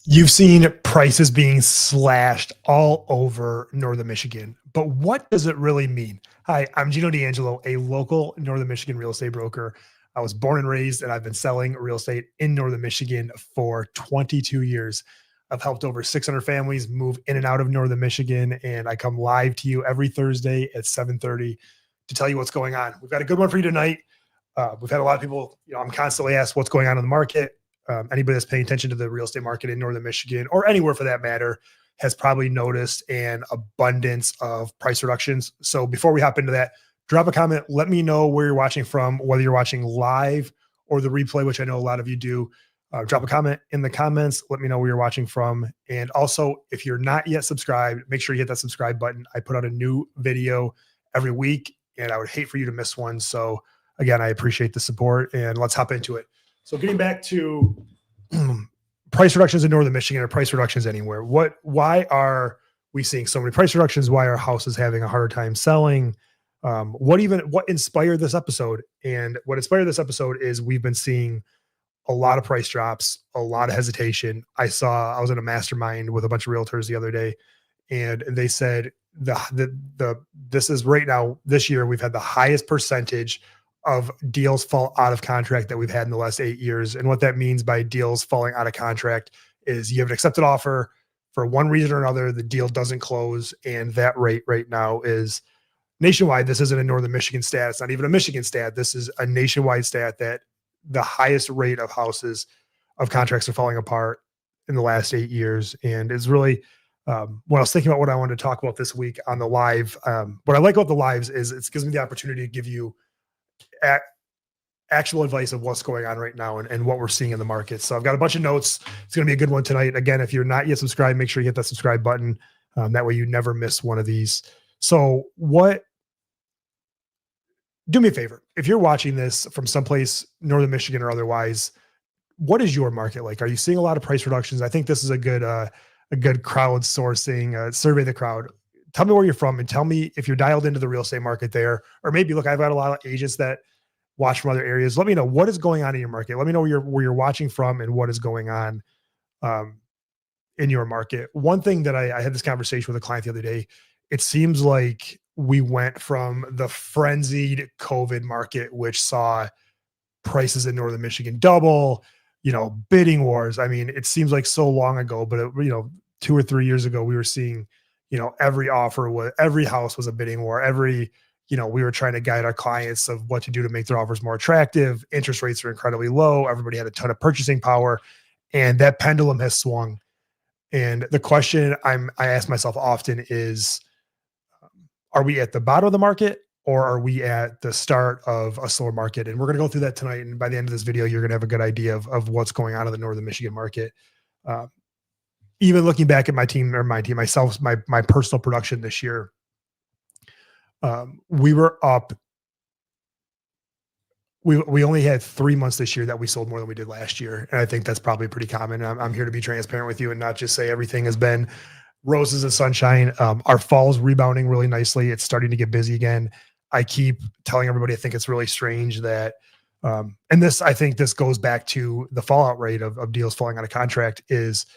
You've seen prices being slashed all over Northern Michigan, but what does it really mean? Hi, I'm Gino D'Angelo, a local Northern Michigan real estate broker. I was born and raised, and I've been selling real estate in Northern Michigan for 22 years. I've helped over 600 families move in and out of Northern Michigan, and I come live to you every Thursday at 7:30 to tell you what's going on. We've got a good one for you tonight. We've had a lot of people, I'm constantly asked what's going on in the market. Anybody that's paying attention to the real estate market in Northern Michigan or anywhere for that matter has probably noticed an abundance of price reductions. So before we hop into that, drop a comment. Let me know where you're watching from, whether you're watching live or the replay, which I know a lot of you do. Drop a comment in the comments. Let me know where you're watching from. And also, if you're not yet subscribed, make sure you hit that subscribe button. I put out a new video every week, and I would hate for you to miss one. So again, I appreciate the support, and let's hop into it. So getting back to price reductions in Northern Michigan or price reductions anywhere, why are we seeing so many price reductions? Why are houses having a harder time selling? What inspired this episode? And what inspired this episode is we've been seeing a lot of price drops, a lot of hesitation. I was in a mastermind with a bunch of realtors the other day, and they said this is right now, this year, we've had the highest percentage of deals fall out of contract that we've had in the last 8 years. And what that means by deals falling out of contract is you have an accepted offer for one reason or another, the deal doesn't close. And that rate right now is nationwide. This isn't a Northern Michigan stat. It's not even a Michigan stat. This is a nationwide stat that the highest rate of contracts are falling apart in the last 8 years. And it's really, when I was thinking about what I wanted to talk about this week on the live, what I like about the lives is it gives me the opportunity to give you actual advice of what's going on right now and what we're seeing in the market. So I've got a bunch of notes. It's going to be a good one tonight. Again, if you're not yet subscribed, make sure you hit that subscribe button. That way you never miss one of these. So do me a favor. If you're watching this from someplace, Northern Michigan or otherwise, what is your market like? Are you seeing a lot of price reductions? I think this is a good crowdsourcing, survey the crowd. Tell me where you're from and tell me if you're dialed into the real estate market there, or maybe look, I've got a lot of agents that watch from other areas. Let me know what is going on in your market. Let me know where you're watching from and what is going on in your market. One thing that I had this conversation with a client the other day, it seems like we went from the frenzied COVID market, which saw prices in Northern Michigan double, bidding wars. I mean, it seems like so long ago, but 2 or 3 years ago, we were seeing every house was a bidding war. We were trying to guide our clients of what to do to make their offers more attractive. Interest rates are incredibly low. Everybody had a ton of purchasing power, and that pendulum has swung. And the question I ask myself often is, are we at the bottom of the market or are we at the start of a slower market? And we're going to go through that tonight. And by the end of this video, you're going to have a good idea of what's going on in the Northern Michigan market. Even looking back at my team, myself, my personal production this year, we were up. We only had 3 months this year that we sold more than we did last year. And I think that's probably pretty common. I'm here to be transparent with you and not just say everything has been roses and sunshine. Our fall's rebounding really nicely. It's starting to get busy again. I keep telling everybody, I think it's really strange that, I think this goes back to the fallout rate of deals falling out of contract is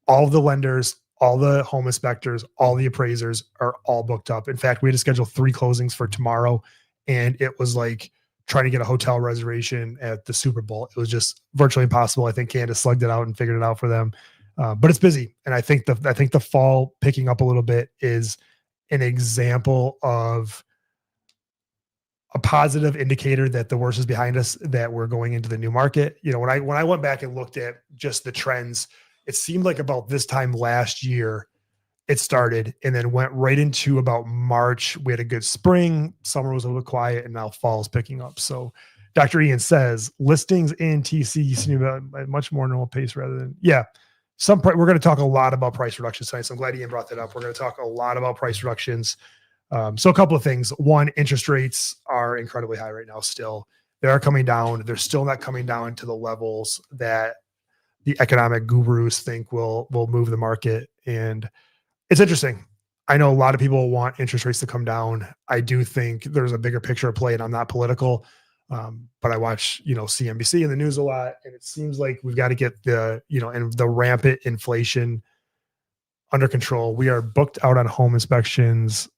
all the lenders, all the home inspectors, all the appraisers are all booked up. In fact, we had to schedule 3 closings for tomorrow, and it was like trying to get a hotel reservation at the Super Bowl. It was just virtually impossible. I think Candace slugged it out and figured it out for them. But it's busy. And I think the fall picking up a little bit is an example of a positive indicator that the worst is behind us, that we're going into the new market. When I went back and looked at just the trends, it seemed like about this time last year, it started and then went right into about March. We had a good spring. Summer was a little quiet, and now fall's picking up. So Dr. Ian says listings in TC seem at a much more normal pace rather than, we're going to talk a lot about price reductions tonight. So I'm glad Ian brought that up. We're going to talk a lot about price reductions. So a couple of things. One, interest rates are incredibly high right now still. They are coming down. They're still not coming down to the levels that the economic gurus think will move the market. And it's interesting. I know a lot of people want interest rates to come down. I do think there's a bigger picture at play, and I'm not political. But I watch, CNBC and the news a lot, and it seems like we've got to get and the rampant inflation under control. We are booked out on home inspections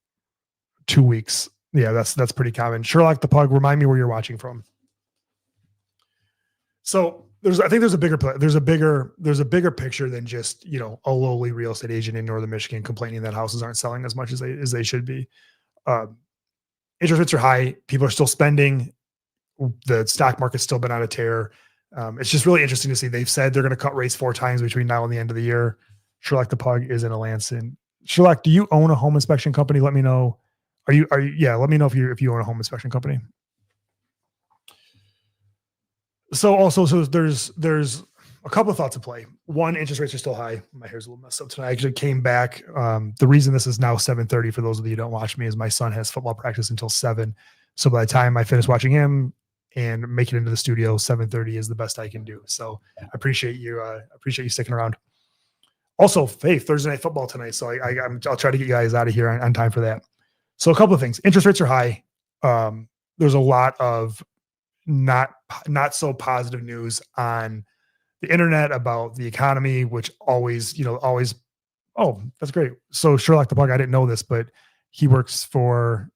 2 weeks. Yeah, that's pretty common. Sherlock the Pug, remind me where you're watching from. So I think there's a bigger picture than just a lowly real estate agent in northern Michigan complaining that houses aren't selling as much as they should be. Um, Interest rates are high. People are still spending. The stock market's still been on a tear. It's just really interesting to see. They've said they're going to cut rates 4 times between now and the end of the year. Sherlock the Pug is in Alanson. Sherlock, do you own a home inspection company? Let me know. Yeah, let me know if you own a home inspection company. So there's a couple of thoughts at play. One, interest rates are still high. My hair's a little messed up tonight. I actually came back. The reason this is now 7:30 for those of you who don't watch me is my son has football practice until 7. So by the time I finish watching him and make it into the studio, 7:30 is the best I can do. So I appreciate you sticking around. Also, hey, Thursday night football tonight. So I'll try to get you guys out of here on time for that. So a couple of things. Interest rates are high. There's a lot of not so positive news on the internet about the economy, which always. Oh, that's great. So Sherlock the Pug, I didn't know this, but they work for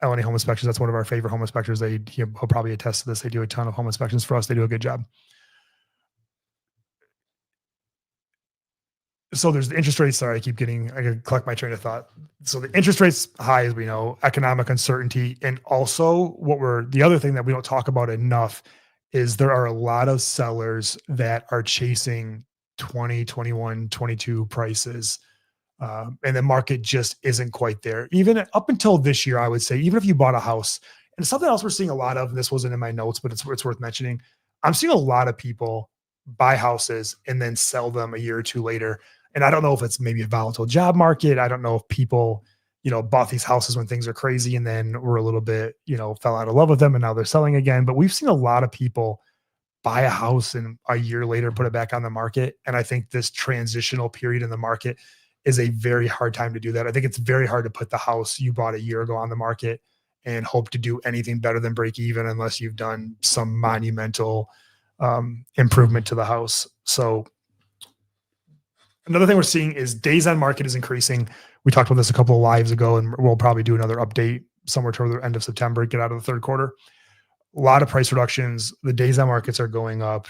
LNA Home Inspections. That's one of our favorite home inspectors. He'll probably attest to this. They do a ton of home inspections for us. They do a good job. So there's the interest rates. Sorry, I can collect my train of thought. So the interest rates high, as we know, economic uncertainty. And also the other thing that we don't talk about enough is there are a lot of sellers that are chasing 20, 21, 22 prices. And the market just isn't quite there. Even up until this year, I would say, even if you bought a house, and something else we're seeing a lot of, and this wasn't in my notes, but it's worth mentioning. I'm seeing a lot of people buy houses and then sell them a year or two later. And I don't know if it's maybe a volatile job market. I don't know if people, bought these houses when things are crazy and then were a little bit, fell out of love with them and now they're selling again. But we've seen a lot of people buy a house and a year later put it back on the market. And I think this transitional period in the market is a very hard time to do that. I think it's very hard to put the house you bought a year ago on the market and hope to do anything better than break even unless you've done some monumental improvement to the house. So another thing we're seeing is days on market is increasing. We talked about this a couple of lives ago, and we'll probably do another update somewhere toward the end of September, get out of the third quarter. A lot of price reductions. The days on markets are going up.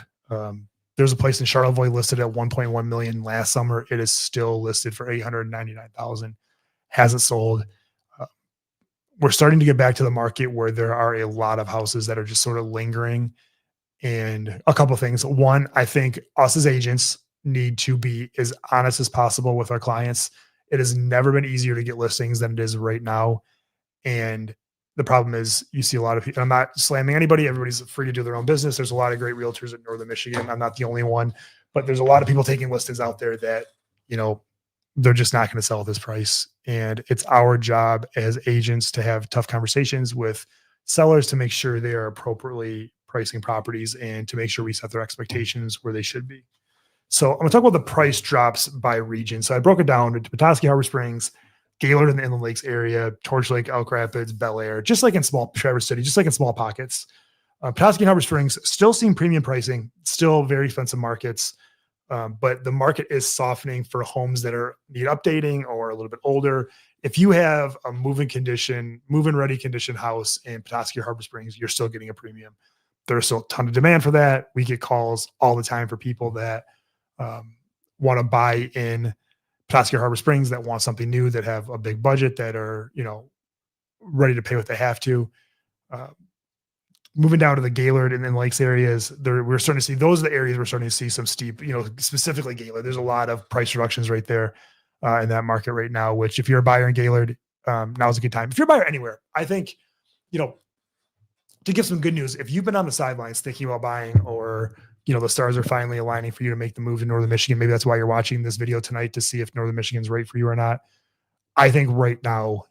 There's a place in Charlevoix listed at 1.1 million last summer. It is still listed for 899,000. Hasn't sold. We're starting to get back to the market where there are a lot of houses that are just sort of lingering. And a couple of things. One, I think us as agents need to be as honest as possible with our clients. It has never been easier to get listings than it is right now. And the problem is you see a lot of people. I'm not slamming anybody. Everybody's free to do their own business. There's a lot of great realtors in northern Michigan. I'm not the only one, but there's a lot of people taking listings out there that, they're just not going to sell at this price. And it's our job as agents to have tough conversations with sellers to make sure they are appropriately pricing properties and to make sure we set their expectations where they should be. So I'm going to talk about the price drops by region. So I broke it down to Petoskey, Harbor Springs, Gaylord in the Inland Lakes area, Torch Lake, Elk Rapids, Bel Air, just like in Traverse City, just like in small pockets. Petoskey and Harbor Springs still seeing premium pricing, still very expensive markets, but the market is softening for homes that need updating or a little bit older. If you have a move-in ready condition house in Petoskey or Harbor Springs, you're still getting a premium. There's still a ton of demand for that. We get calls all the time for people that want to buy in Petoskey or Harbor Springs that want something new, that have a big budget, that are, ready to pay what they have to. Moving down to the Gaylord and then Lakes areas, we're starting to see, those are the areas we're starting to see some steep, specifically Gaylord. There's a lot of price reductions right there in that market right now, which if you're a buyer in Gaylord, now's a good time. If you're a buyer anywhere, I think, to give some good news, if you've been on the sidelines thinking about buying, or, the stars are finally aligning for you to make the move to northern Michigan, maybe that's why you're watching this video tonight, to see if northern Michigan's right for you or not. I think right now,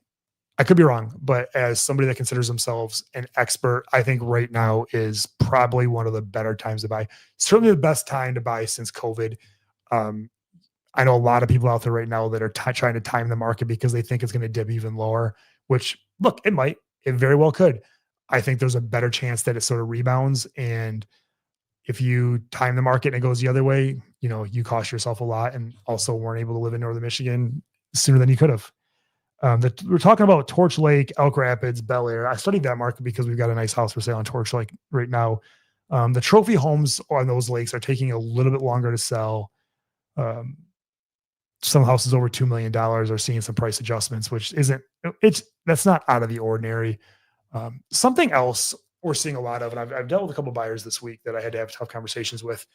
I could be wrong, but as somebody that considers themselves an expert, I think right now is probably one of the better times to buy. Certainly the best time to buy since COVID. I know a lot of people out there right now that are trying to time the market because they think it's going to dip even lower, which, look, it very well could. I think there's a better chance that it sort of rebounds. And if you time the market and it goes the other way, you cost yourself a lot and also weren't able to live in Northern Michigan sooner than you could have. We're talking about Torch Lake, Elk Rapids, Bel Air. I studied that market because we've got a nice house for sale on Torch Lake right now. The trophy homes on those lakes are taking a little bit longer to sell. Some houses over $2 million are seeing some price adjustments, which that's not out of the ordinary. Something else we're seeing a lot of, and I've dealt with a couple of buyers this week that I had to have tough conversations with,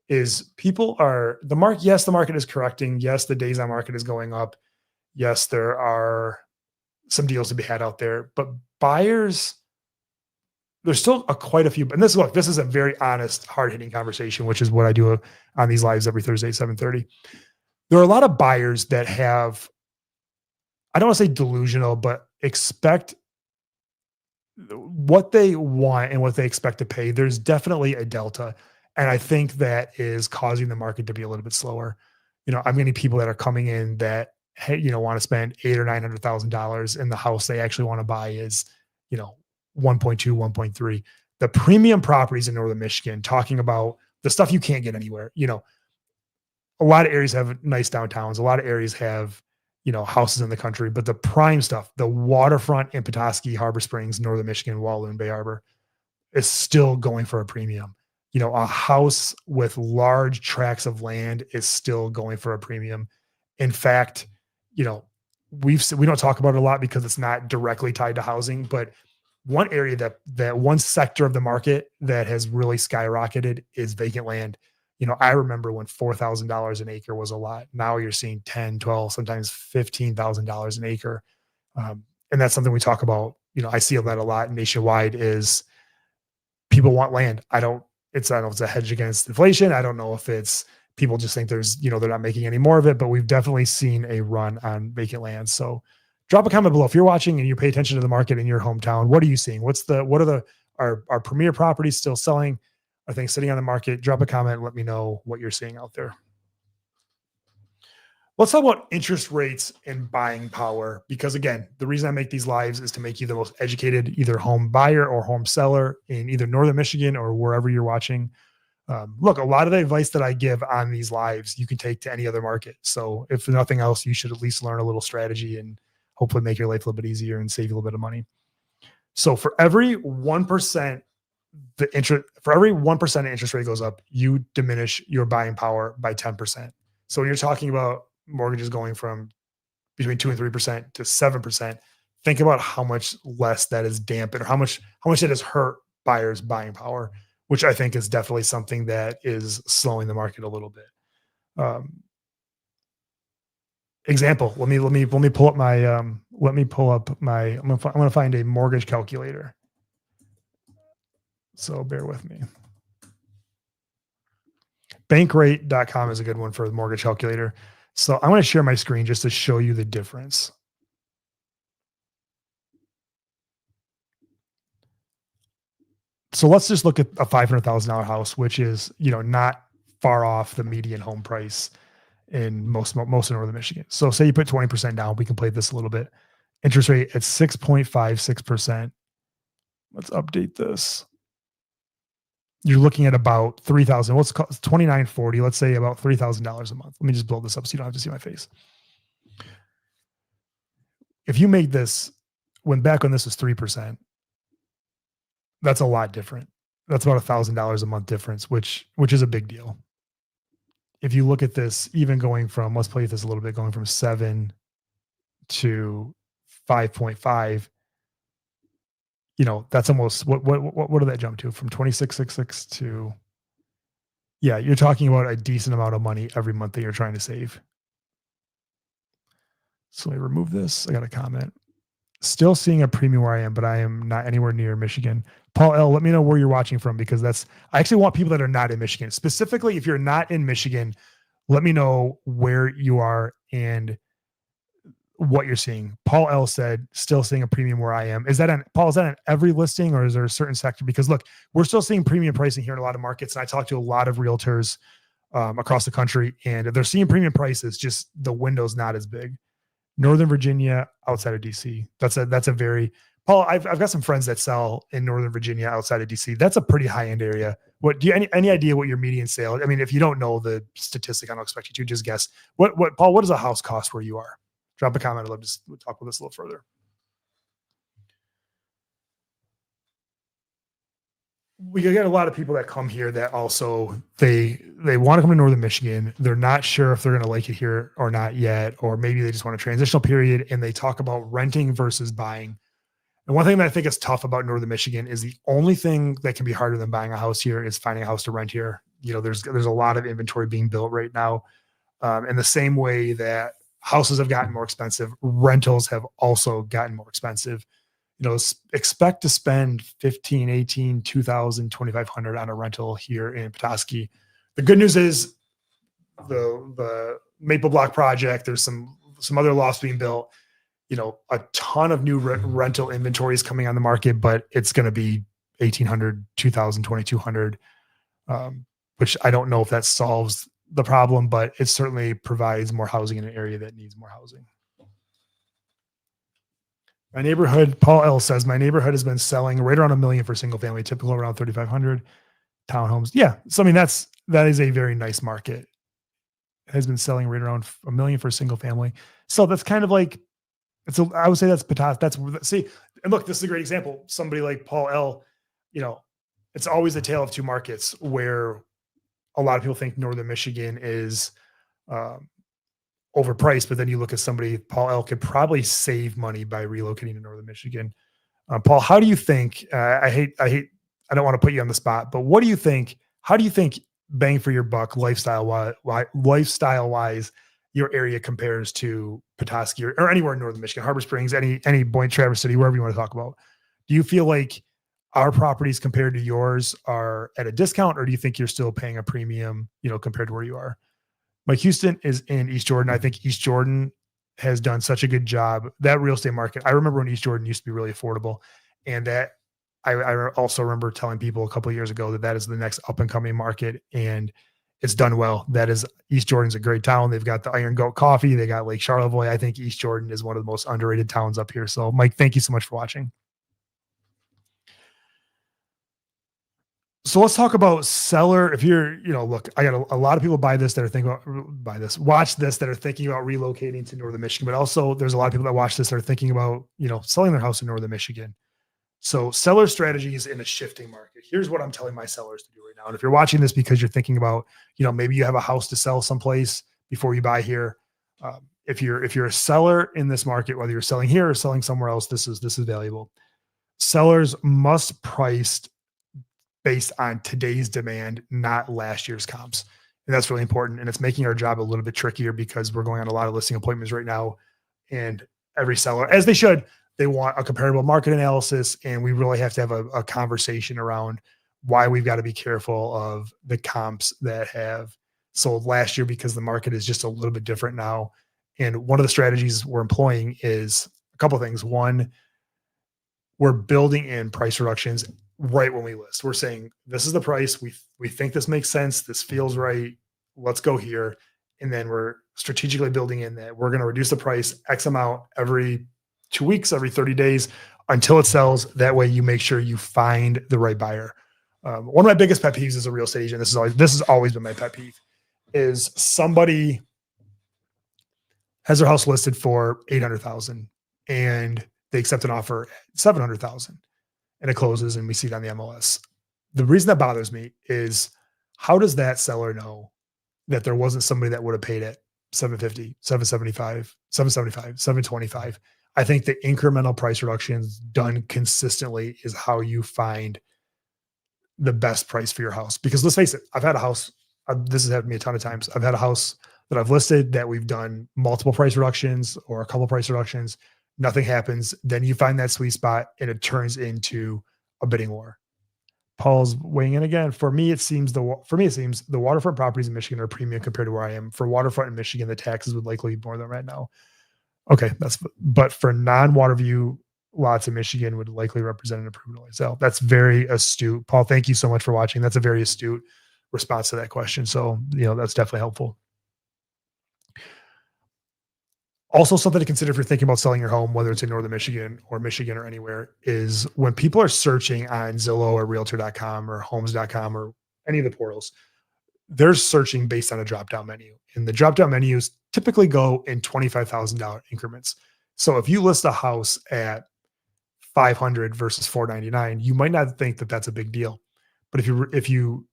is the market. Yes, the market is correcting. Yes, the days on market is going up. Yes, there are some deals to be had out there, but buyers, there's still quite a few. And this is a very honest, hard hitting conversation, which is what I do on these lives every Thursday, 7:30. There are a lot of buyers that have, I don't want to say delusional, but expect what they want and what they expect to pay. There's definitely a delta. And I think that is causing the market to be a little bit slower. I'm getting people that are coming in that, want to spend $800,000 or $900,000, and the house they actually want to buy is, 1.2, 1.3. The premium properties in Northern Michigan, talking about the stuff you can't get anywhere. A lot of areas have nice downtowns. A lot of areas have, houses in the country, but the prime stuff, the waterfront in Petoskey, Harbor Springs, Northern Michigan, Walloon, Bay Harbor, is still going for a premium. A house with large tracts of land is still going for a premium. In fact, we don't talk about it a lot because it's not directly tied to housing, but one area that one sector of the market that has really skyrocketed is vacant land. I remember when $4,000 an acre was a lot. Now you're seeing 10, 12, sometimes $15,000 an acre. And that's something we talk about. I see that a lot nationwide is people want land. I don't know if it's a hedge against inflation. I don't know if it's people just think they're not making any more of it, but we've definitely seen a run on vacant land. So drop a comment below. If you're watching and you pay attention to the market in your hometown, what are you seeing? Are premier properties still selling? Are things sitting on the market? Drop a comment and let me know what you're seeing out there. Let's talk about interest rates and buying power, because again, the reason I make these lives is to make you the most educated either home buyer or home seller in either Northern Michigan or wherever you're watching. Look, a lot of the advice that I give on these lives, you can take to any other market. So if nothing else, you should at least learn a little strategy and hopefully make your life a little bit easier and save you a little bit of money. So for every 1%, for every 1% of interest rate goes up, you diminish your buying power by 10%. So when you're talking about mortgages going from between 2 and 3% to 7%, think about how much less that is dampened, or how much that has hurt buyers' buying power, which I think is definitely something that is slowing the market a little bit. Example. Let me pull up my. I'm going to find a mortgage calculator. So bear with me. Bankrate.com is a good one for the mortgage calculator. So I'm going to share my screen just to show you the difference. So let's just look at a $500,000 house, which is, not far off the median home price in most of Northern Michigan. So say you put 20% down, we can play this a little bit. Interest rate at 6.56%. Let's update this. You're looking at about $3,000. Let's call it $2,940. Let's say about $3,000 a month. Let me just blow this up so you don't have to see my face. If you made this when this was 3%, that's a lot different. That's about $1,000 a month difference, which is a big deal. If you look at this, even going from, let's play this a little bit, going from 7 to 5.5, that's almost what did that jump to, from 2666 to, you're talking about a decent amount of money every month that you're trying to save. So let me remove this. I got a comment. Still seeing a premium where I am, but I am not anywhere near Michigan. Paul L., let me know where you're watching from, because I actually want people that are not in Michigan. Specifically, if you're not in Michigan, let me know where you are and what you're seeing. Paul L. said, still seeing a premium where I am. Is that on every listing, or is there a certain sector? Because look, we're still seeing premium pricing here in a lot of markets. And I talk to a lot of realtors across the country, and they're seeing premium prices, just the window's not as big. Northern Virginia, outside of DC, that's a very Paul, I've got some friends that sell in Northern Virginia outside of DC. That's a pretty high end area. What do you any idea what your median sale? I mean, if you don't know the statistic, I don't expect you to just guess. What Paul? What does a house cost where you are? Drop a comment. I'd love to talk with this a little further. We get a lot of people that come here that also they want to come to Northern Michigan. They're not sure if they're going to like it here or not yet, or maybe they just want a transitional period, and they talk about renting versus buying. And one thing that I think is tough about Northern Michigan is the only thing that can be harder than buying a house here is finding a house to rent here. You know, there's a lot of inventory being built right now. In the same way that houses have gotten more expensive, rentals have also gotten more expensive. You know, expect to spend 15, 18, 2,000, 2,500 on a rental here in Petoskey. The good news is the Maple Block project, there's some other lofts being built. You know, a ton of new rental inventory is coming on the market, but it's going to be 1,800, 2,000, 2,200, which I don't know if that solves the problem, but it certainly provides more housing in an area that needs more housing. My neighborhood, Paul L says, my neighborhood has been selling right around $1 million for single family, typical around 3,500 townhomes. Yeah. So, I mean, that is a very nice market. It has been selling right around $1 million for single family. So that's kind of like, I would say that's Petoskey. See, and look, this is a great example. Somebody like Paul L, you know, it's always a tale of two markets where a lot of people think Northern Michigan is overpriced, but then you look at somebody, Paul L could probably save money by relocating to Northern Michigan. Paul, how do you think, I don't want to put you on the spot, but what do you think, how do you think bang for your buck lifestyle wise, your area compares to Petoskey or anywhere in Northern Michigan, Harbor Springs, any point, Traverse City, wherever you want to talk about? Do you feel like our properties compared to yours are at a discount, or do you think you're still paying a premium, you know, compared to where you are? Mike Houston is in East Jordan. I think East Jordan has done such a good job. That real estate market, I remember when East Jordan used to be really affordable. And that I also remember telling people a couple of years ago that is the next up and coming market, and it's done well. That is, East Jordan's a great town. They've got the Iron Goat coffee. They got Lake Charlevoix. I think East Jordan is one of the most underrated towns up here. So Mike, thank you so much for watching. So let's talk about seller. If you're, you know, look, I got a lot of people watch this that are thinking about relocating to Northern Michigan, but also there's a lot of people that watch this that are thinking about, you know, selling their house in Northern Michigan. So seller strategies in a shifting market. Here's what I'm telling my sellers to do right now. And if you're watching this because you're thinking about, you know, maybe you have a house to sell someplace before you buy here. If you're a seller in this market, whether you're selling here or selling somewhere else, this is valuable. Sellers must price based on today's demand, not last year's comps. And that's really important. And it's making our job a little bit trickier because we're going on a lot of listing appointments right now. And every seller, as they should, they want a comparable market analysis. And we really have to have a conversation around why we've got to be careful of the comps that have sold last year, because the market is just a little bit different now. And one of the strategies we're employing is a couple of things. One, we're building in price reductions right when we list. We're saying, this is the price. We think this makes sense. This feels right. Let's go here. And then we're strategically building in that we're going to reduce the price X amount every 2 weeks, every 30 days until it sells. That way you make sure you find the right buyer. One of my biggest pet peeves as a real estate agent, this has always been my pet peeve, is somebody has their house listed for 800,000 and they accept an offer at 700,000 and it closes and we see it on the MLS. The reason that bothers me is, how does that seller know that there wasn't somebody that would have paid it 750, 775, 775, 725? I think the incremental price reductions done consistently is how you find the best price for your house. Because let's face it, I've had a house, this has happened to me a ton of times. I've had a house that I've listed that we've done multiple price reductions or a couple price reductions. Nothing happens. Then you find that sweet spot and it turns into a bidding war. Paul's weighing in again. For me, it seems the waterfront properties in Michigan are premium compared to where I am. For waterfront in Michigan, the taxes would likely be more than right now. Okay, but for non-water view lots in Michigan would likely represent an improvement. So that's very astute. Paul, thank you so much for watching. That's a very astute response to that question. So, you know, that's definitely helpful. Also, something to consider if you're thinking about selling your home, whether it's in Northern Michigan or anywhere, is when people are searching on Zillow or Realtor.com or Homes.com or any of the portals, they're searching based on a drop down menu. And the drop down menus typically go in $25,000 increments. So if you list a house at 500 versus 499, you might not think that that's a big deal. But if you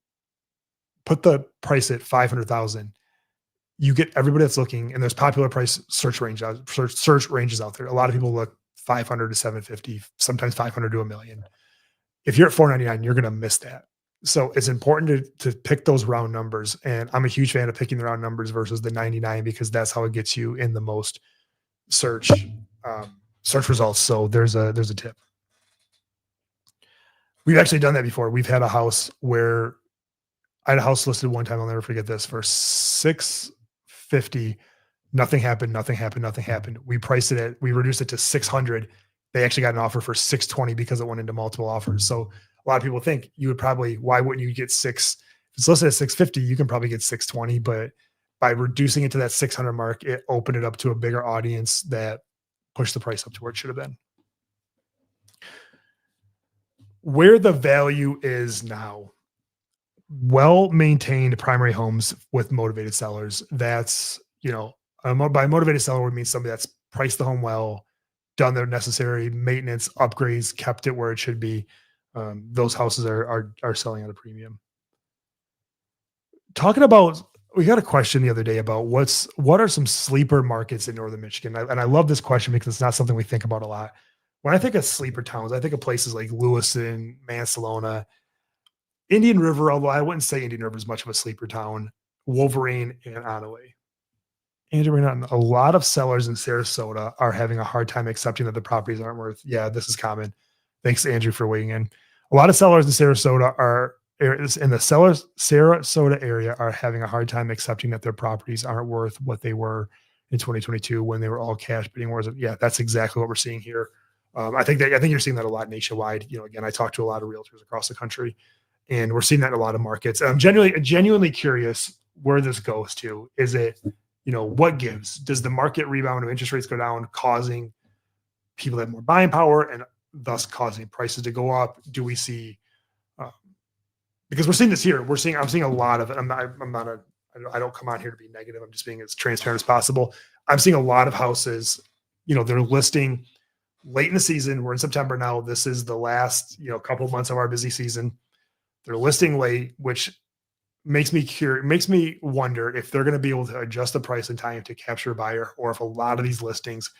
put the price at 500,000, you get everybody that's looking, and there's popular price search ranges out there. A lot of people look 500 to 750, sometimes 500 to a million. If you're at 499, you're going to miss that. So it's important to pick those round numbers. And I'm a huge fan of picking the round numbers versus the 99 because that's how it gets you in the most search search results. So there's a tip. We've actually done that before. We've had a house where I had a house listed one time. I'll never forget this for 650. Nothing happened. Nothing happened. Nothing happened. We reduced it to 600. They actually got an offer for 620 because it went into multiple offers. So a lot of people think you would probably, why wouldn't you get if it's listed at 650, you can probably get 620, but by reducing it to that 600 mark, it opened it up to a bigger audience that pushed the price up to where it should have been. Where the value is now, well-maintained primary homes with motivated sellers. That's, by motivated seller would mean somebody that's priced the home well, done their necessary maintenance, upgrades, kept it where it should be. Those houses are selling at a premium. Talking about, we got a question the other day about what are some sleeper markets in Northern Michigan? And I love this question because it's not something we think about a lot. When I think of sleeper towns, I think of places like Lewiston, Mansalona, Indian River, although I wouldn't say Indian River is much of a sleeper town, Wolverine, and Onaway. Andrew, a lot of sellers in Sarasota are having a hard time accepting that the properties aren't worth. Yeah, this is common. Thanks, Andrew, for weighing in. A lot of sellers in Sarasota Sarasota area are having a hard time accepting that their properties aren't worth what they were in 2022 when they were all cash bidding wars. Yeah, that's exactly what we're seeing here. I think you're seeing that a lot nationwide. Again, I talk to a lot of realtors across the country, and we're seeing that in a lot of markets. And I'm genuinely curious where this goes to. Is it, what gives? Does the market rebound when interest rates go down, causing people to have more buying power and thus causing prices to go up? Do we see, because we're seeing this here, I'm seeing a lot of it. I don't come on here to be negative. I'm just being as transparent as possible. I'm seeing a lot of houses, they're listing late in the season. We're in September now. This is the last, couple of months of our busy season. They're listing late, which makes me wonder if they're going to be able to adjust the price in time to capture a buyer, or if a lot of these listings,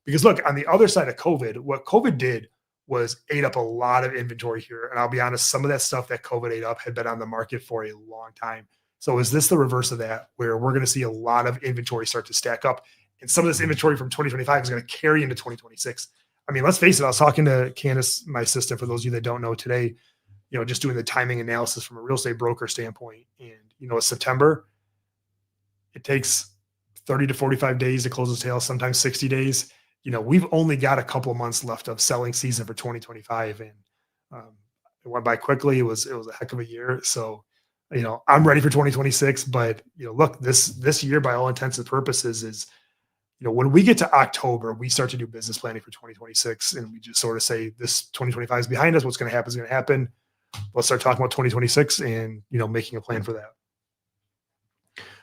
because look, on the other side of COVID, what COVID did was ate up a lot of inventory here. And I'll be honest, some of that stuff that COVID ate up had been on the market for a long time. So is this the reverse of that, where we're going to see a lot of inventory start to stack up, and some of this inventory from 2025 is going to carry into 2026? I mean, let's face it. I was talking to Candace, my assistant, for those of you that don't know today, just doing the timing analysis from a real estate broker standpoint. And, September, it takes 30 to 45 days to close a sale, sometimes 60 days. We've only got a couple of months left of selling season for 2025. And it went by quickly. It was a heck of a year. So, I'm ready for 2026, but, look, this year, by all intents and purposes, is, when we get to October, we start to do business planning for 2026, and we just sort of say, this 2025 is behind us. What's going to happen is going to happen. Let's start talking about 2026 and, making a plan for that.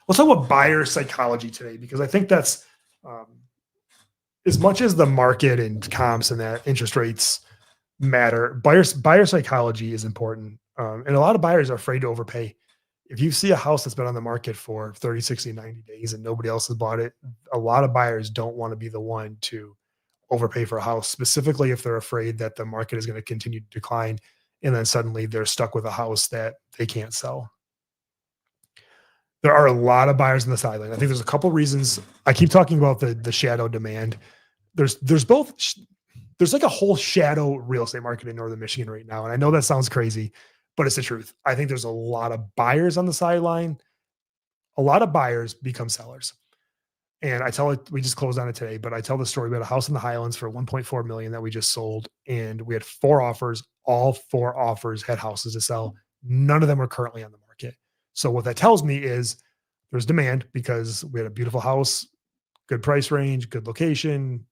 Let's talk about buyer psychology today, because I think that's, as much as the market and comps and that interest rates matter, buyer psychology is important. And a lot of buyers are afraid to overpay. If you see a house that's been on the market for 30, 60, 90 days and nobody else has bought it, a lot of buyers don't want to be the one to overpay for a house, specifically if they're afraid that the market is going to continue to decline, and then suddenly they're stuck with a house that they can't sell. There are a lot of buyers on the sideline. I think there's a couple of reasons. I keep talking about the shadow demand. There's like a whole shadow real estate market in Northern Michigan right now. And I know that sounds crazy, but it's the truth. I think there's a lot of buyers on the sideline. A lot of buyers become sellers. And we just closed on it today, but I tell the story about a house in the Highlands for 1.4 million that we just sold. And we had 4 offers. All 4 offers had houses to sell. None of them are currently on the market. So what that tells me is there's demand, because we had a beautiful house, good price range, good location,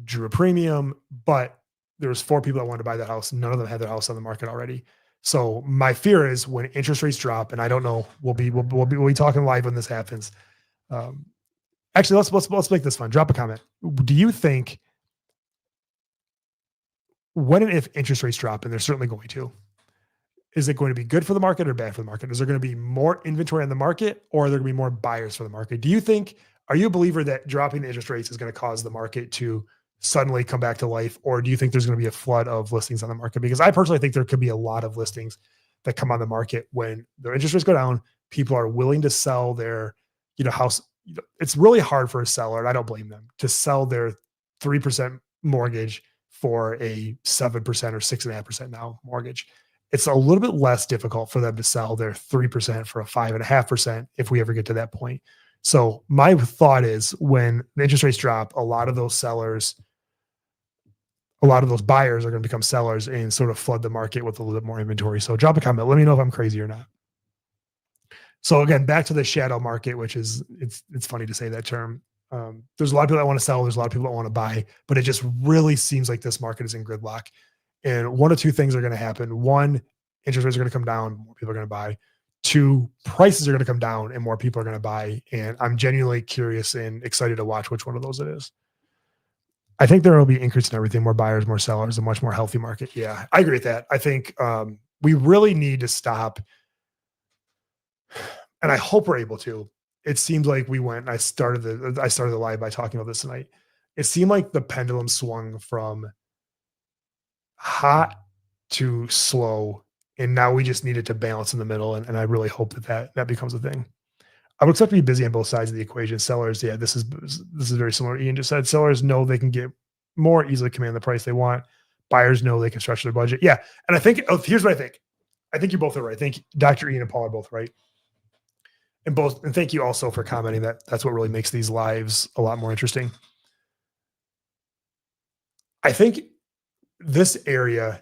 drew a premium, but there was 4 people that wanted to buy that house. None of them had their house on the market already. So my fear is when interest rates drop, and I don't know, we'll be talking live when this happens. Um, Actually, let's make this fun. Drop a comment. Do you think when and if interest rates drop, and they're certainly going to, is it going to be good for the market or bad for the market? Is there going to be more inventory on the market, or are there going to be more buyers for the market? Do you think, are you a believer that dropping the interest rates is going to cause the market to suddenly come back to life? Or do you think there's going to be a flood of listings on the market? Because I personally think there could be a lot of listings that come on the market when the interest rates go down. People are willing to sell their, house. It's really hard for a seller, and I don't blame them, to sell their 3% mortgage for a 7% or 6.5% now mortgage. It's a little bit less difficult for them to sell their 3% for a 5.5% if we ever get to that point. So my thought is when the interest rates drop, a lot of those buyers are going to become sellers and sort of flood the market with a little bit more inventory. So drop a comment. Let me know if I'm crazy or not. So again, back to the shadow market, which is, it's funny to say that term. There's a lot of people that want to sell. There's a lot of people that want to buy, but it just really seems like this market is in gridlock. And one of two things are going to happen. One, interest rates are going to come down, more people are going to buy. Two, prices are going to come down and more people are going to buy. And I'm genuinely curious and excited to watch which one of those it is. I think there will be increase in everything, more buyers, more sellers, a much more healthy market. Yeah, I agree with that. I think we really need to stop, and I hope we're able to. It seems like we went, I started the live by talking about this tonight. It seemed like the pendulum swung from hot to slow, and now we just needed to balance in the middle. And I really hope that becomes a thing. I would expect to be busy on both sides of the equation. Sellers, yeah, this is very similar. Ian just said sellers know they can get more easily command the price they want. Buyers know they can stretch their budget. Yeah, and I think here's what I think. I think you both are right. I think Dr. Ian and Paul are both right. And thank you also for commenting that that's what really makes these lives a lot more interesting. I think this area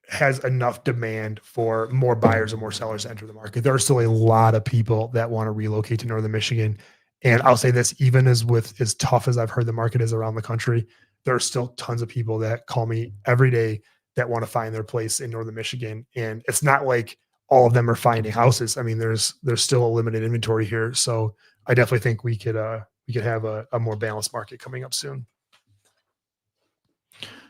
has enough demand for more buyers and more sellers to enter the market. There are still a lot of people that want to relocate to Northern Michigan. And I'll say this, even as tough as I've heard the market is around the country, there are still tons of people that call me every day that want to find their place in Northern Michigan. And it's not like all of them are finding houses. I mean, there's still a limited inventory here. So I definitely think we could have a more balanced market coming up soon.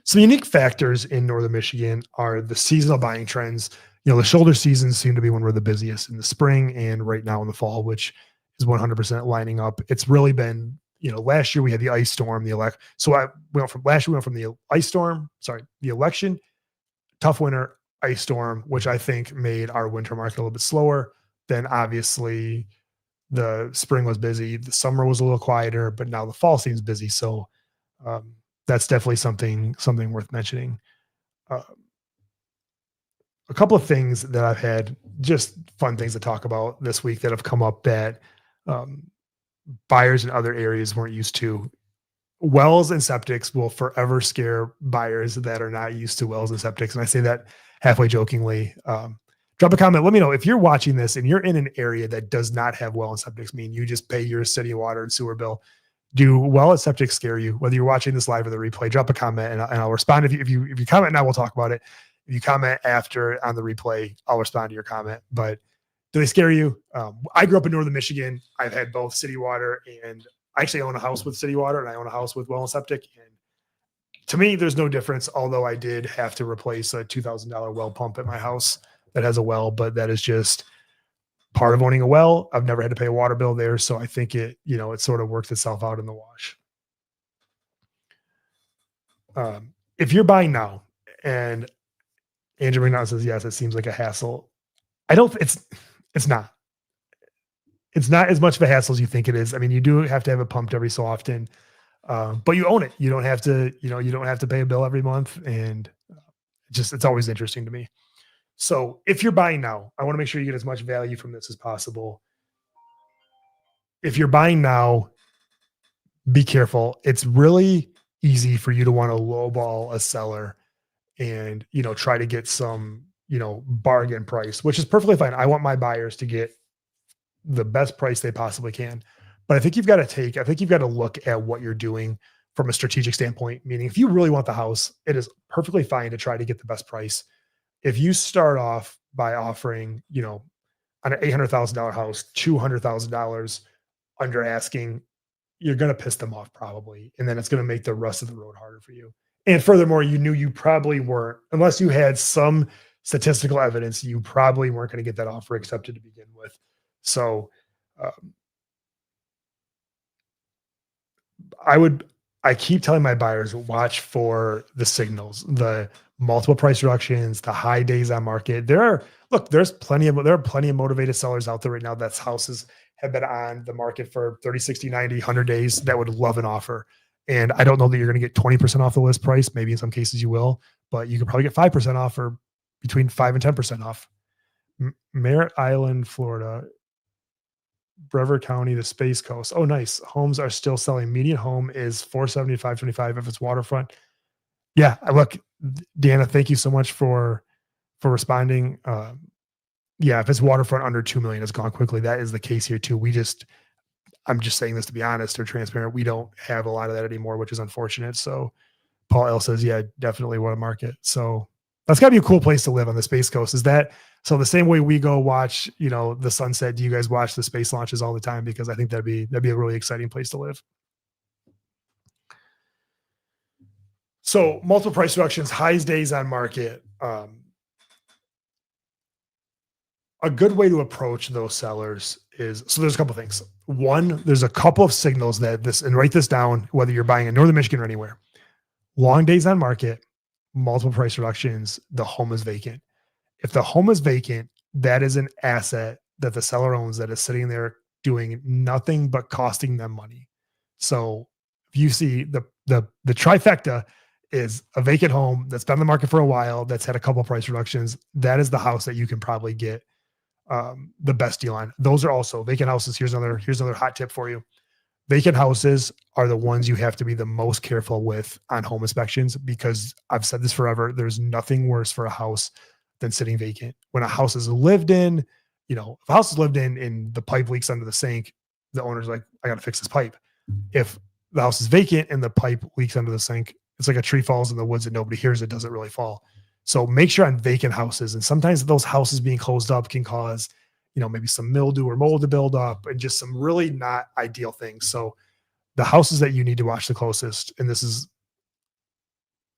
Some unique factors in Northern Michigan are the seasonal buying trends. The shoulder seasons seem to be when we're the busiest in the spring and right now in the fall, which is 100% lining up. It's really been, last year we had the ice storm, the ice storm, the election, tough winter, ice storm, which I think made our winter market a little bit slower. Then obviously the spring was busy, the summer was a little quieter, but now the fall seems busy. So, that's definitely something worth mentioning. A couple of things that I've had, just fun things to talk about this week that have come up that buyers in other areas weren't used to. Wells and septics will forever scare buyers that are not used to wells and septics. And I say that halfway jokingly. Drop a comment. Let me know if you're watching this and you're in an area that does not have well and septics, mean you just pay your city water and sewer bill. Do well and septic scare you? Whether you're watching this live or the replay, drop a comment and I'll respond. If you comment now, we'll talk about it. If you comment after on the replay, I'll respond to your comment. But do they scare you? I grew up in Northern Michigan. I've had both city water, and I actually own a house with city water, and I own a house with well and septic. And to me, there's no difference. Although I did have to replace a $2,000 well pump at my house that has a well, but that is just part of owning a well. I've never had to pay a water bill there. So I think it sort of works itself out in the wash. If you're buying now, and Andrew McNaught says, yes, it seems like a hassle. It's not as much of a hassle as you think it is. I mean, you do have to have it pumped every so often, but you own it. You don't have to pay a bill every month. And it's always interesting to me. So if you're buying now, I want to make sure you get as much value from this as possible. If you're buying now, be careful. It's really easy for you to want to lowball a seller and, try to get some, bargain price, which is perfectly fine. I want my buyers to get the best price they possibly can. But I think you've got to look at what you're doing from a strategic standpoint. Meaning, if you really want the house, it is perfectly fine to try to get the best price. If you start off by offering, on an $800,000 house, $200,000 under asking, you're going to piss them off probably. And then it's going to make the rest of the road harder for you. And furthermore, you knew you probably weren't, unless you had some statistical evidence, you probably weren't going to get that offer accepted to begin with. So, um, I would I keep telling my buyers, watch for the signals, the multiple price reductions, the high days on market. There are plenty of motivated sellers out there right now that's houses have been on the market for 30, 60, 90, 100 days that would love an offer. And I don't know that you're going to get 20% off the list price. Maybe in some cases you will, but you could probably get 5% off or between 5 and 10% off. Merritt Island, Florida, Brevard County, the Space Coast. Oh, nice. Homes are still selling. Median home is 470 to 525 if it's waterfront. Yeah, look, Deanna, thank you so much for responding. Yeah, if it's waterfront under 2 million, it's gone quickly. That is the case here too. I'm just saying this to be honest or transparent. We don't have a lot of that anymore, which is unfortunate. So Paul L says, yeah, definitely what a market. So that's gotta be a cool place to live on the Space Coast. Is that so? The same way we go watch, the sunset. Do you guys watch the space launches all the time? Because I think that'd be a really exciting place to live. So multiple price reductions, highs days on market. A good way to approach those sellers is, so there's a couple things. One, there's a couple of signals and write this down, whether you're buying in Northern Michigan or anywhere. Long days on market, multiple price reductions, the home is vacant. If the home is vacant, that is an asset that the seller owns that is sitting there doing nothing but costing them money. So if you see the trifecta is a vacant home that's been on the market for a while, that's had a couple of price reductions, that is the house that you can probably get the best deal on. Those are also vacant houses. Here's another hot tip for you. Vacant houses are the ones you have to be the most careful with on home inspections, because I've said this forever. There's nothing worse for a house than sitting vacant. When a house is lived in, if a house is lived in and the pipe leaks under the sink, the owner's like, I got to fix this pipe. If the house is vacant and the pipe leaks under the sink, it's like a tree falls in the woods and nobody hears it, doesn't really fall. So make sure on vacant houses, and sometimes those houses being closed up can cause, maybe some mildew or mold to build up and just some really not ideal things. So the houses that you need to watch the closest, and this is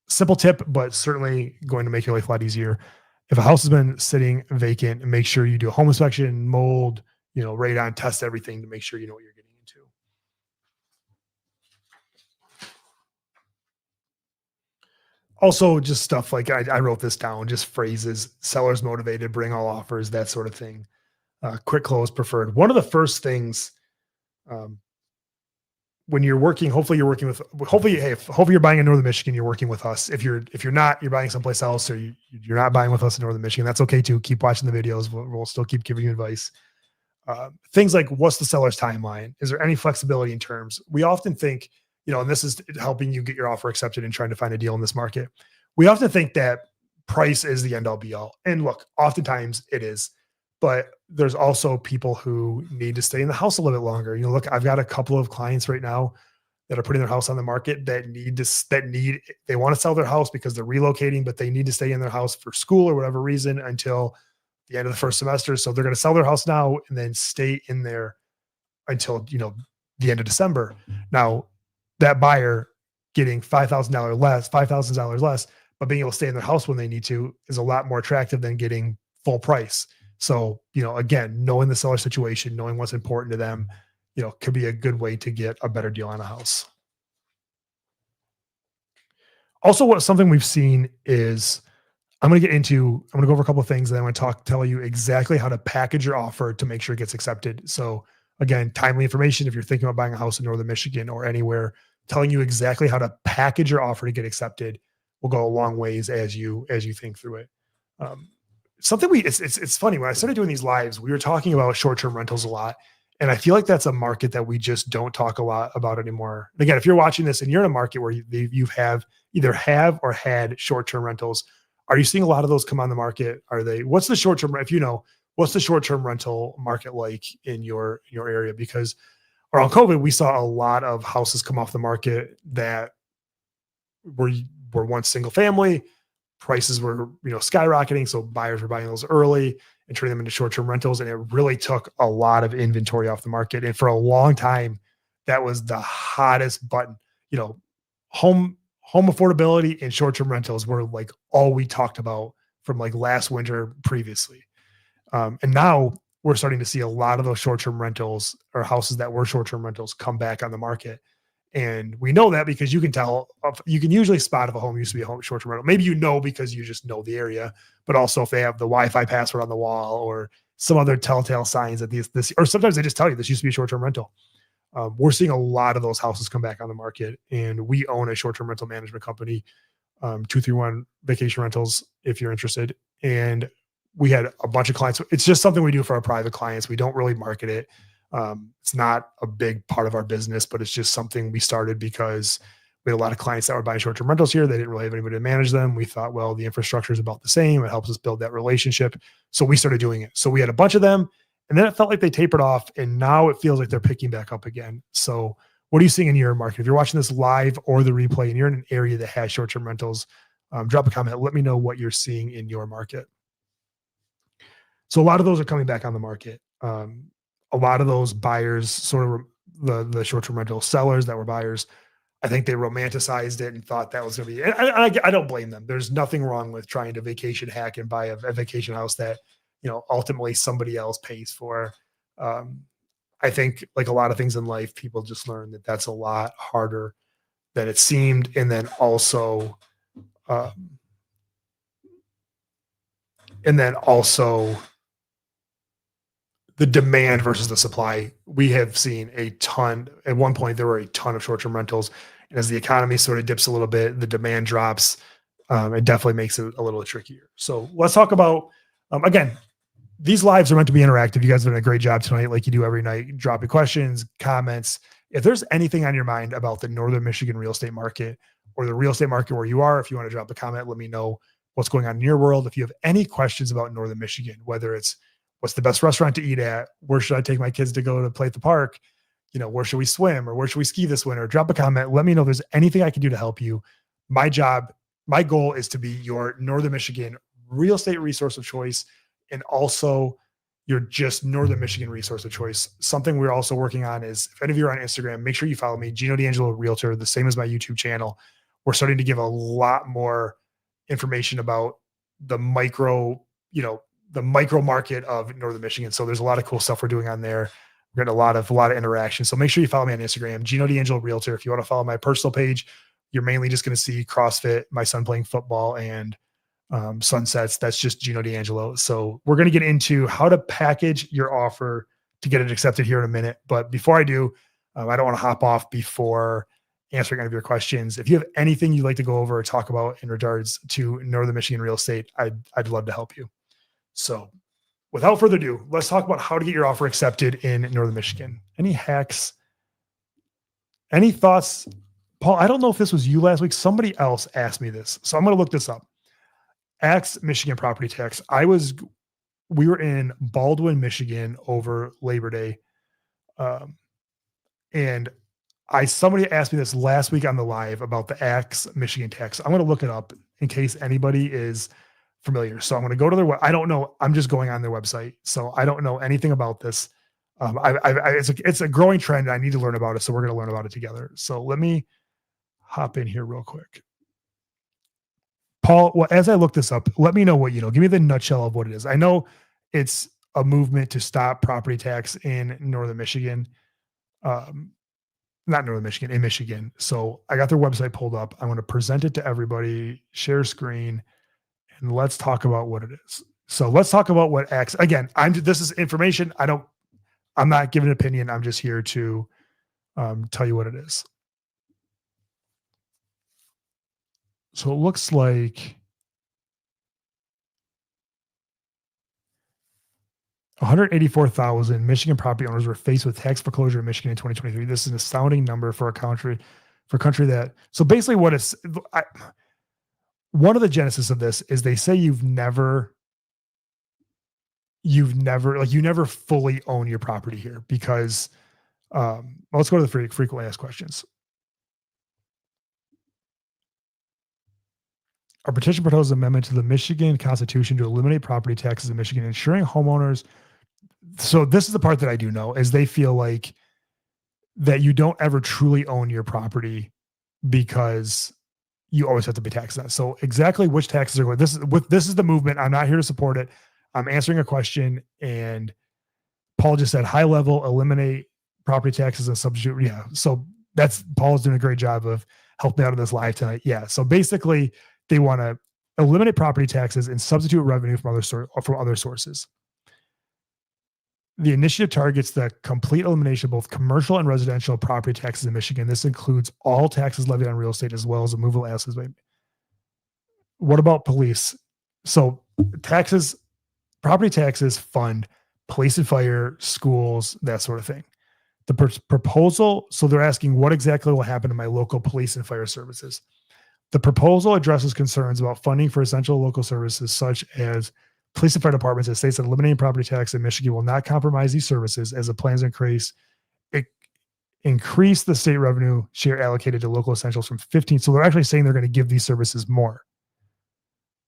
a simple tip, but certainly going to make your life a lot easier. If a house has been sitting vacant, make sure you do a home inspection, mold, radon, test everything to make sure you know what you're getting into. Also, just stuff like I wrote this down, just phrases, sellers motivated, bring all offers, that sort of thing. Quick close preferred. One of the first things um, when you're working, hopefully you're buying in Northern Michigan, you're working with us. If you're not, you're buying someplace else, or you're not buying with us in Northern Michigan, that's okay too. Keep watching the videos. We'll still keep giving you advice. Things like, what's the seller's timeline? Is there any flexibility in terms? We often think, and this is helping you get your offer accepted and trying to find a deal in this market. We often think that price is the end all be all. And look, oftentimes it is, but there's also people who need to stay in the house a little bit longer. Look, I've got a couple of clients right now that are putting their house on the market they want to sell their house because they're relocating, but they need to stay in their house for school or whatever reason until the end of the first semester. So they're going to sell their house now and then stay in there until, the end of December. Now, that buyer getting $5,000 less, but being able to stay in their house when they need to is a lot more attractive than getting full price. So, again, knowing the seller situation, knowing what's important to them, could be a good way to get a better deal on a house. Also, something we've seen is, I'm going to go over a couple of things, and I want to tell you exactly how to package your offer to make sure it gets accepted. So again, timely information. If you're thinking about buying a house in Northern Michigan or anywhere, telling you exactly how to package your offer to get accepted will go a long ways as you think through it. It's funny, when I started doing these lives, we were talking about short-term rentals a lot. And I feel like that's a market that we just don't talk a lot about anymore. And again, if you're watching this and you're in a market where you either have or had short-term rentals, are you seeing a lot of those come on the market? What's the short-term rental market like in your area? Because around COVID, we saw a lot of houses come off the market that were were once single family. Prices were, skyrocketing, so buyers were buying those early and turning them into short-term rentals, and it really took a lot of inventory off the market. And for a long time, that was the hottest button. You know, home affordability and short-term rentals were like all we talked about from like last winter previously. And now we're starting to see a lot of those short-term rentals or houses that were short-term rentals come back on the market. And we know that because you can tell, you can usually spot if a home used to be a home short-term rental. Maybe because you just know the area, but also if they have the Wi-Fi password on the wall or some other telltale signs that this, or sometimes they just tell you this used to be a short-term rental. We're seeing a lot of those houses come back on the market, and we own a short-term rental management company, 231 Vacation Rentals, if you're interested. And we had a bunch of clients. It's just something we do for our private clients. We don't really market it. It's not a big part of our business, but it's just something we started because we had a lot of clients that were buying short-term rentals here. They didn't really have anybody to manage them. We thought, well, the infrastructure is about the same. It helps us build that relationship. So we started doing it. So we had a bunch of them, and then it felt like they tapered off, and now it feels like they're picking back up again. So what are you seeing in your market? If you're watching this live or the replay and you're in an area that has short-term rentals, drop a comment. Let me know what you're seeing in your market. So a lot of those are coming back on the market. A lot of those buyers, sort of the short-term rental sellers that were buyers, I think they romanticized it and thought that was going to be. I don't blame them. There's nothing wrong with trying to vacation hack and buy a vacation house that ultimately somebody else pays for. I think, like a lot of things in life, people just learn that that's a lot harder than it seemed, and then also. The demand versus the supply. We have seen a ton. At one point, there were a ton of short-term rentals, and as the economy sort of dips a little bit, the demand drops. It definitely makes it a little trickier. So let's talk about, again, these lives are meant to be interactive. You guys have done a great job tonight, like you do every night, dropping questions, comments. If there's anything on your mind about the Northern Michigan real estate market or the real estate market where you are, if you want to drop a comment, let me know what's going on in your world. If you have any questions about Northern Michigan, whether it's what's the best restaurant to eat at, where should I take my kids to go to play at the park, where should we swim, or where should we ski this winter, drop a comment. Let me know if there's anything I can do to help you. My goal is to be your Northern Michigan real estate resource of choice, and also your just Northern Michigan resource of choice. Something we're also working on is, if any of you are on Instagram, make sure you follow me, Gino D'Angelo Realtor, the same as my YouTube channel. We're starting to give a lot more information about the micro market of Northern Michigan. So there's a lot of cool stuff we're doing on there. We're getting a lot of interaction. So make sure you follow me on Instagram, Gino D'Angelo Realtor. If you want to follow my personal page, you're mainly just going to see CrossFit, my son playing football, and sunsets. That's just Gino D'Angelo. So we're going to get into how to package your offer to get it accepted here in a minute. But before I do, I don't want to hop off before answering any of your questions. If you have anything you'd like to go over or talk about in regards to Northern Michigan real estate, I'd love to help you. So without further ado, let's talk about how to get your offer accepted in Northern Michigan. Any hacks? Any thoughts? Paul, I don't know if this was you last week. Somebody else asked me this, so I'm going to look this up. Ask Michigan property tax. We were in Baldwin, Michigan over Labor Day. And somebody asked me this last week on the live about the Axe Michigan tax. I'm going to look it up in case anybody is familiar. So I'm going to go to their I don't know. I'm just going on their website. So I don't know anything about this. It's a growing trend. I need to learn about it. So we're going to learn about it together. So let me hop in here real quick. Paul, well, as I look this up, let me know what give me the nutshell of what it is. I know it's a movement to stop property tax in Northern Michigan. Not Northern Michigan, in Michigan. So I got their website pulled up. I'm going to present it to everybody, share screen, and let's talk about what it is. So let's talk about what X, again, this is information. I'm not giving an opinion. I'm just here to tell you what it is. So it looks like 184,000 Michigan property owners were faced with tax foreclosure in Michigan in 2023. This is an astounding number for a country that. So basically, one of the genesis of this is they say you never fully own your property here, because Let's go to the frequently asked questions. Our petition proposes an amendment to the Michigan Constitution to eliminate property taxes in Michigan, ensuring homeowners. So this is the part that I do know is they feel like that you don't ever truly own your property because you always have to pay taxes on it. So exactly which taxes are going. This is the movement. I'm not here to support it. I'm answering a question, and Paul just said high level eliminate property taxes and substitute. Yeah. So that's Paul's doing a great job of helping me out of this live tonight. Yeah. So basically, they want to eliminate property taxes and substitute revenue from other sources. The initiative targets the complete elimination of both commercial and residential property taxes in Michigan. This includes all taxes levied on real estate as well as removal assets. What about police? So taxes, property taxes fund police and fire, schools, that sort of thing. The proposal, so they're asking what exactly will happen to my local police and fire services. The proposal addresses concerns about funding for essential local services such as police and fire departments. It states that eliminating property tax in Michigan will not compromise these services as the plans increase the state revenue share allocated to local essentials from 15. So they're actually saying they're going to give these services more.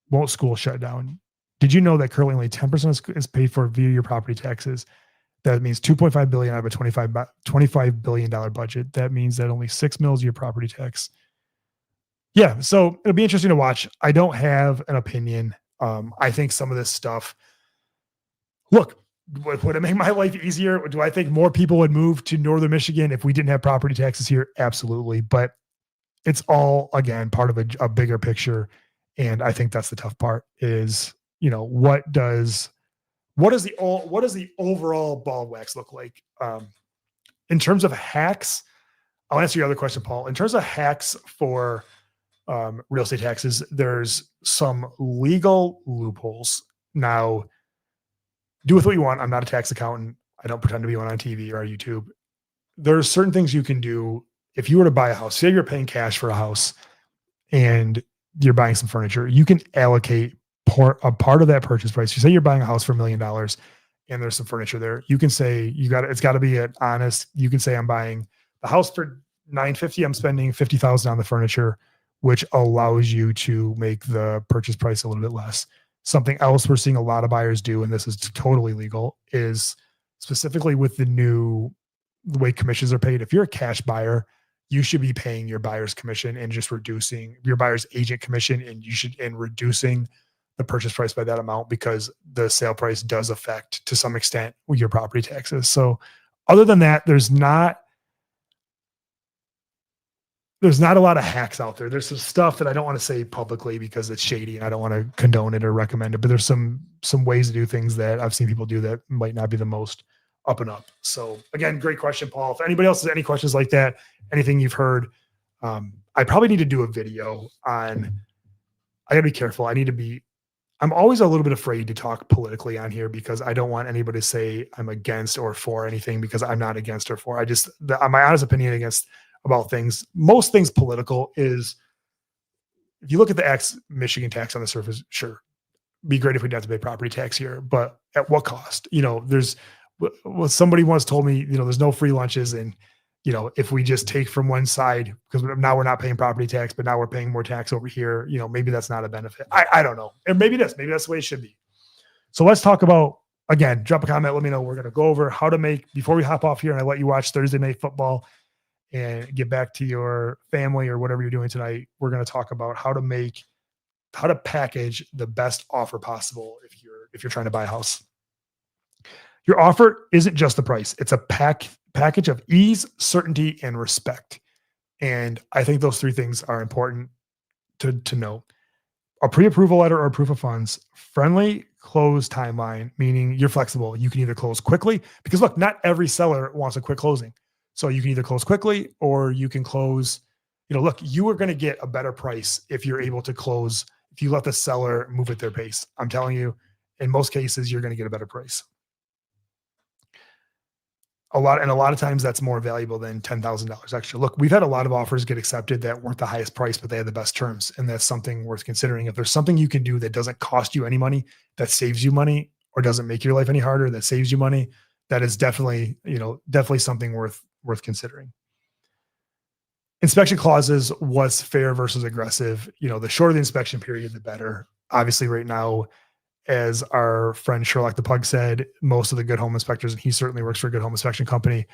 Won't schools shut down? Did you know that currently only 10% is paid for via your property taxes? That means $2.5 billion out of a $25 billion budget. That means that only $6 million of your property tax. Yeah, so it'll be interesting to watch. I don't have an opinion. I think some of this stuff, look, would it make my life easier? Do I think more people would move to northern Michigan if we didn't have property taxes here? Absolutely. But it's all, again, part of a bigger picture. And I think that's the tough part is, what does the overall ball wax look like? In terms of hacks, I'll answer your other question, Paul. In terms of hacks for real estate taxes, there's some legal loopholes. Now, do with what you want. I'm not a tax accountant. I don't pretend to be one on TV or YouTube. There's certain things you can do. If you were to buy a house, say you're paying cash for a house and you're buying some furniture, you can allocate a part of that purchase price. You say you're buying a house for $1 million and there's some furniture there. You can say it's got to be an honest. You can say I'm buying the house for $950. I'm spending $50,000 on the furniture, which allows you to make the purchase price a little bit less. Something else we're seeing a lot of buyers do, and this is totally legal, is specifically with the way commissions are paid. If you're a cash buyer, you should be paying your buyer's commission and just reducing your buyer's agent commission, and reducing the purchase price by that amount, because the sale price does affect to some extent your property taxes. So other than that, there's not a lot of hacks out there. There's some stuff that I don't want to say publicly because it's shady and I don't want to condone it or recommend it, but there's some ways to do things that I've seen people do that might not be the most up and up. So again, great question, Paul. If anybody else has any questions like that, anything you've heard, I probably need to do a video on, I gotta be careful. I'm always a little bit afraid to talk politically on here because I don't want anybody to say I'm against or for anything, because I'm not against or for. My honest opinion about things, most things political, is if you look at the Michigan tax on the surface, sure, be great if we didn't have to pay property tax here, but at what cost? Somebody once told me, there's no free lunches, and if we just take from one side, because now we're not paying property tax, but now we're paying more tax over here, maybe that's not a benefit. I don't know. And maybe that's the way it should be. So let's talk about, again, drop a comment. Let me know. We're going to go over how to make, before we hop off here and I let you watch Thursday Night Football and get back to your family or whatever you're doing tonight, we're going to talk about how to package the best offer possible if you're trying to buy a house. Your offer isn't just the price. It's a package of ease, certainty, and respect. And I think those three things are important to know. A pre-approval letter or proof of funds, friendly close timeline, meaning you're flexible. You can either close quickly, because look, not every seller wants a quick closing. So you can either close quickly or you can close, look, you are going to get a better price if you're able to close, if you let the seller move at their pace. I'm telling you, in most cases, you're going to get a better price. A lot of times that's more valuable than $10,000 extra. Look, we've had a lot of offers get accepted that weren't the highest price, but they had the best terms. And that's something worth considering. If there's something you can do that doesn't cost you any money, that saves you money, or doesn't make your life any harder, that saves you money, that is definitely something worth worth considering. Inspection clauses, what's fair versus aggressive? The shorter the inspection period, the better. Obviously, right now, as our friend Sherlock the Pug said, most of the good home inspectors, and he certainly works for a good home inspection company,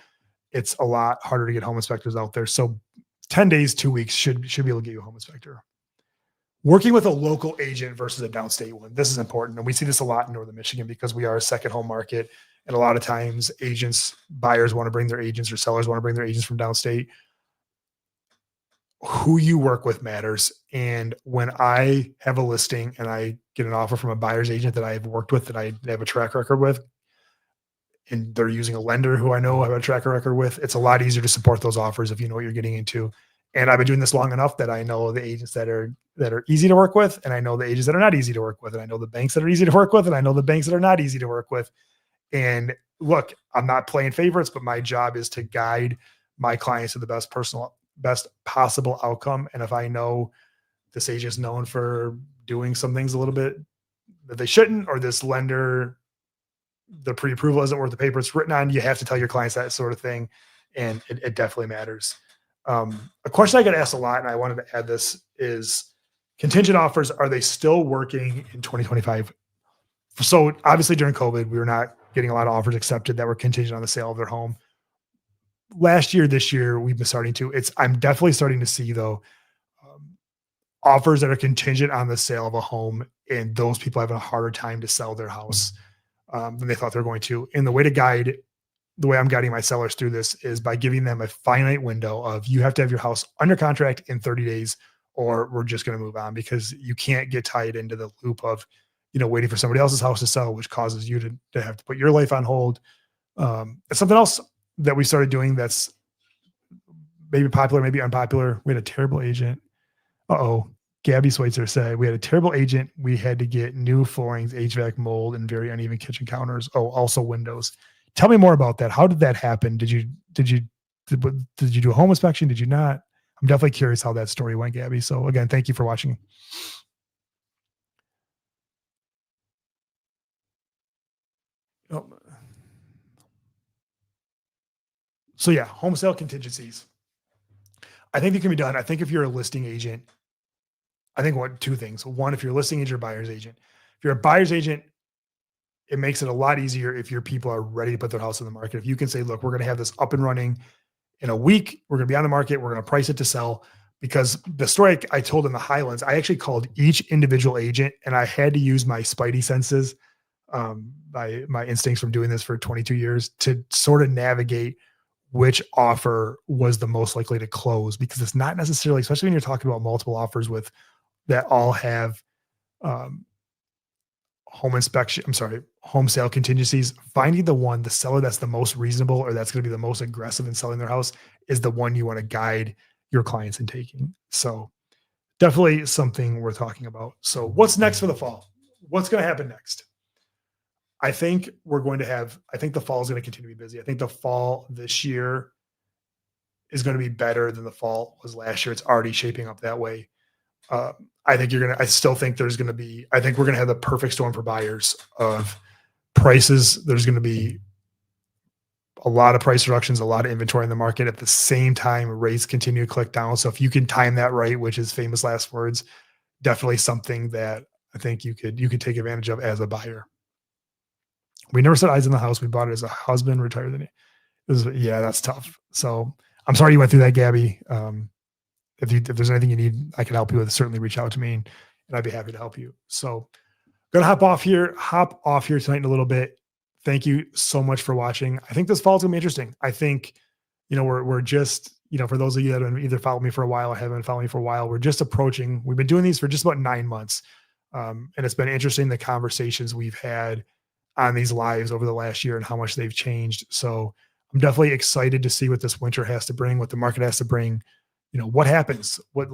it's a lot harder to get home inspectors out there. So 10 days, 2 weeks should be able to get you a home inspector. Working with a local agent versus a downstate one. This is important. And we see this a lot in Northern Michigan because we are a second home market. And a lot of times buyers want to bring their agents or sellers want to bring their agents from downstate. Who you work with matters. And when I have a listing and I get an offer from a buyer's agent that I've worked with, that I have a track record with, and they're using a lender who I know I have a track record with, it's a lot easier to support those offers if you know what you're getting into. And I've been doing this long enough that I know the agents that are easy to work with, and I know the agents that are not easy to work with, and I know the banks that are easy to work with, and I know the banks that are not easy to work with. And look, I'm not playing favorites, but my job is to guide my clients to the best possible outcome. And if I know this agent is known for doing some things a little bit that they shouldn't, or this lender, the pre-approval isn't worth the paper it's written on, you have to tell your clients that sort of thing. And it definitely matters. A question I get asked a lot, and I wanted to add this, is contingent offers. Are they still working in 2025? So obviously during COVID, we were not getting a lot of offers accepted that were contingent on the sale of their home. Last year, this year, we've been starting to, I'm definitely starting to see though, offers that are contingent on the sale of a home, and those people having a harder time to sell their house than they thought they were going to. And the way I'm guiding my sellers through this is by giving them a finite window of, you have to have your house under contract in 30 days, or we're just going to move on, because you can't get tied into the loop of, waiting for somebody else's house to sell, which causes you to have to put your life on hold. It's something else that we started doing that's maybe popular, maybe unpopular. We had a terrible agent. Gabby Schweitzer said we had a terrible agent. We had to get new floorings, HVAC, mold, and very uneven kitchen counters. Also windows. Tell me more about that. How did that happen? Did you do a home inspection? Did you not? I'm definitely curious how that story went, Gabby. So again, thank you for watching. So yeah, home sale contingencies. I think they can be done. I think if you're a listing agent, two things. One, if you're a listing agent or buyer's agent. If you're a buyer's agent, it makes it a lot easier if your people are ready to put their house in the market. If you can say, look, we're going to have this up and running in a week, we're going to be on the market, we're going to price it to sell. Because the story I told in the Highlands, I actually called each individual agent, and I had to use my spidey senses, my instincts from doing this for 22 years, to sort of navigate which offer was the most likely to close, because it's not necessarily, especially when you're talking about multiple offers that all have home sale contingencies. Finding the seller that's the most reasonable, or that's going to be the most aggressive in selling their house, is the one you want to guide your clients in taking. So definitely something we're talking about. So what's next for the fall? What's going to happen next? I think the fall is going to continue to be busy. I think the fall this year is going to be better than the fall was last year. It's already shaping up that way. I still think we're going to have the perfect storm for buyers of prices. There's going to be a lot of price reductions, a lot of inventory in the market. At the same time, rates continue to click down. So if you can time that right, which is famous last words, definitely something that I think you could take advantage of as a buyer. We never set eyes in the house. We bought it as a husband, retired. That's tough. So I'm sorry you went through that, Gabby. If there's anything you need, I can help you with, certainly reach out to me, and I'd be happy to help you. So gonna hop off here tonight in a little bit. Thank you so much for watching. I think this fall is gonna be interesting. I think, we're just, for those of you that have either followed me for a while or haven't been following me for a while, we've been doing these for just about 9 months. And it's been interesting, the conversations we've had on these lives over the last year and how much they've changed. So I'm definitely excited to see what this winter has to bring, what the market has to bring. What happens, what,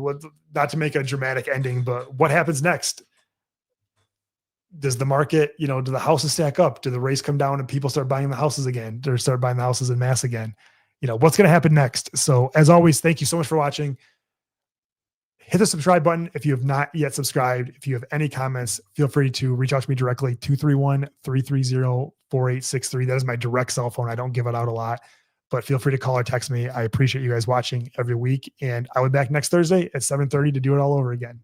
not to make a dramatic ending, but what happens next? Does the market, do the houses stack up? Do the rates come down and people start buying the houses again? Or start buying the houses in mass again? What's going to happen next? So as always, thank you so much for watching. Hit the subscribe button if you have not yet subscribed. If you have any comments, feel free to reach out to me directly, 231-330-4863. That is my direct cell phone. I don't give it out a lot. but feel free to call or text me. I appreciate you guys watching every week, and I'll be back next Thursday at 7:30 to do it all over again.